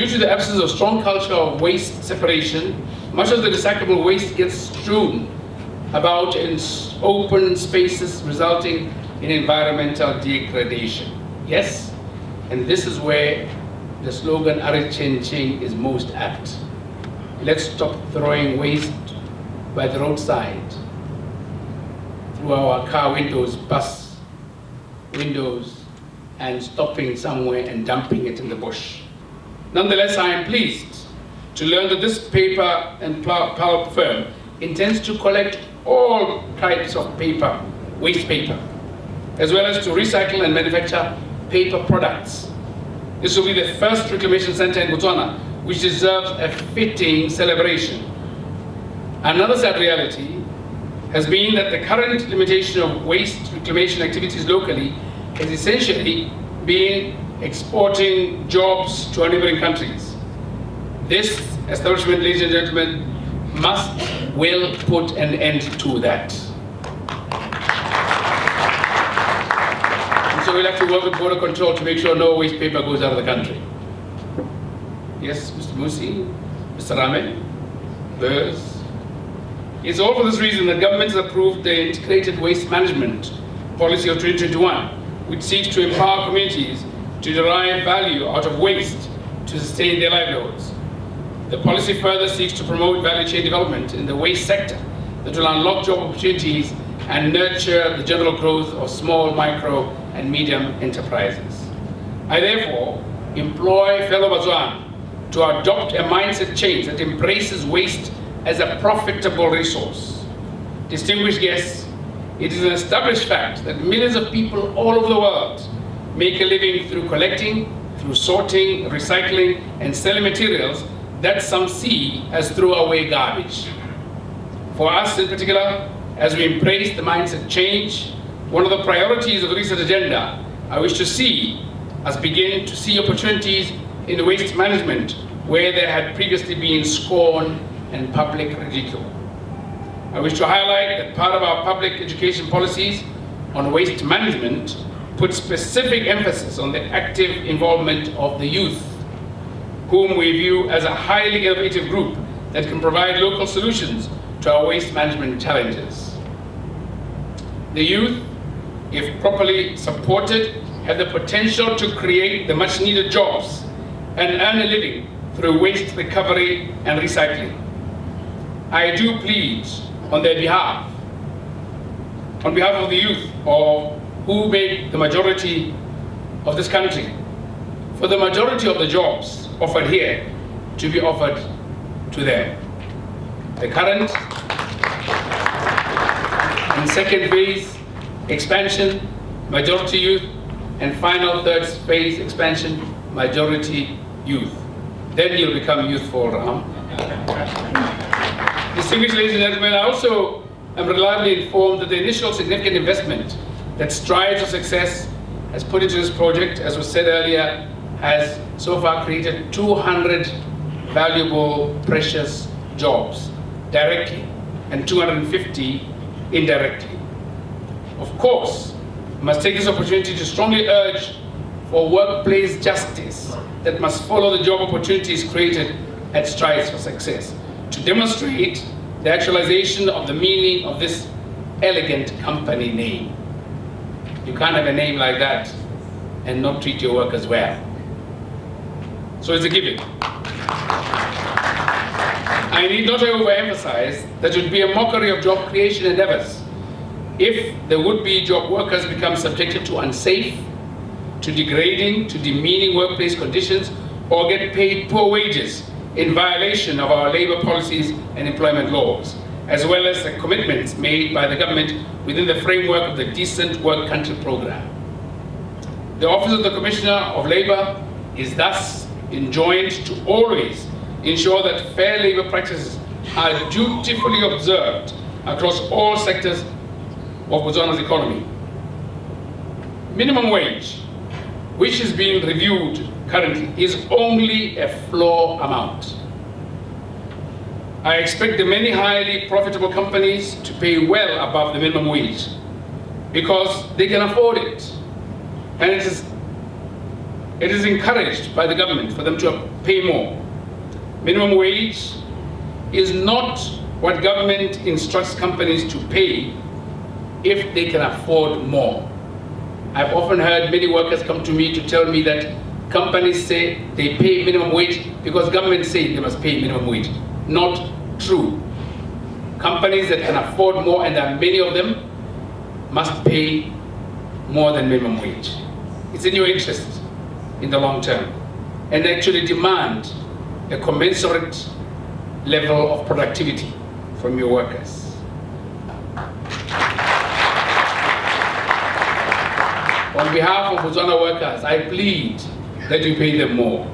Due to the absence of strong culture of waste separation, much of the recyclable waste gets strewn about in open spaces, resulting in environmental degradation. Yes, and this is where the slogan "Arichenching" is most apt. Let's stop throwing waste by the roadside, through our car windows, bus windows, and stopping somewhere and dumping it in the bush. Nonetheless, I am pleased to learn that this paper and pulp firm intends to collect all types of paper, waste paper, as well as to recycle and manufacture paper products. This will be the first reclamation center in Botswana, which deserves a fitting celebration. Another sad reality has been that the current limitation of waste reclamation activities locally has essentially been exporting jobs to our neighboring countries. This establishment, ladies and gentlemen, will put an end to that. And so we'll have to work with border control to make sure no waste paper goes out of the country. Yes, Mr. Musi, Mr. Rame, Bers. It's all for this reason that government has approved the Integrated Waste Management Policy of 2021, which seeks to empower communities to derive value out of waste to sustain their livelihoods. The policy further seeks to promote value chain development in the waste sector that will unlock job opportunities and nurture the general growth of small, micro, and medium enterprises. I therefore employ fellow Botswana to adopt a mindset change that embraces waste as a profitable resource. Distinguished guests, it is an established fact that millions of people all over the world make a living through collecting, through sorting, recycling, and selling materials that some see as throwaway garbage. For us in particular, as we embrace the mindset change, one of the priorities of the research agenda, I wish to see us begin to see opportunities in waste management where there had previously been scorn and public ridicule. I wish to highlight that part of our public education policies on waste management put specific emphasis on the active involvement of the youth, whom we view as a highly innovative group that can provide local solutions to our waste management challenges. The youth, if properly supported, have the potential to create the much needed jobs and earn a living through waste recovery and recycling. I do plead on their behalf, on behalf of the youth who make the majority of this country, for the majority of the jobs offered here to be offered to them. The current and second phase expansion, majority youth, and final third phase expansion, majority youth. Then you'll become youthful, Ram. Distinguished ladies and gentlemen, I also am reliably informed that the initial significant investment that Strides for Success has put into this project, as was said earlier, has so far created 200 valuable, precious jobs directly and 250 indirectly. Of course, I must take this opportunity to strongly urge for workplace justice that must follow the job opportunities created at Strides for Success to demonstrate the actualization of the meaning of this elegant company name. You can't have a name like that and not treat your workers well. So it's a given. I need not overemphasize that it would be a mockery of job creation endeavors if the would-be job workers become subjected to unsafe, to degrading, to demeaning workplace conditions, or get paid poor wages in violation of our labor policies and employment laws, as well as the commitments made by the government within the framework of the Decent Work Country program. The Office of the Commissioner of Labor is thus enjoined to always ensure that fair labor practices are dutifully observed across all sectors of Botswana's economy. Minimum wage, which is being reviewed currently, is only a floor amount. I expect the many highly profitable companies to pay well above the minimum wage because they can afford it. And it is It is encouraged by the government for them to pay more. Minimum wage is not what government instructs companies to pay if they can afford more. I've often heard many workers come to me to tell me that companies say they pay minimum wage because government say they must pay minimum wage. Not true. Companies that can afford more, and there are many of them, must pay more than minimum wage. It's in your interest in the long term, and actually demand a commensurate level of productivity from your workers. On behalf of Botswana workers, I plead that you pay them more.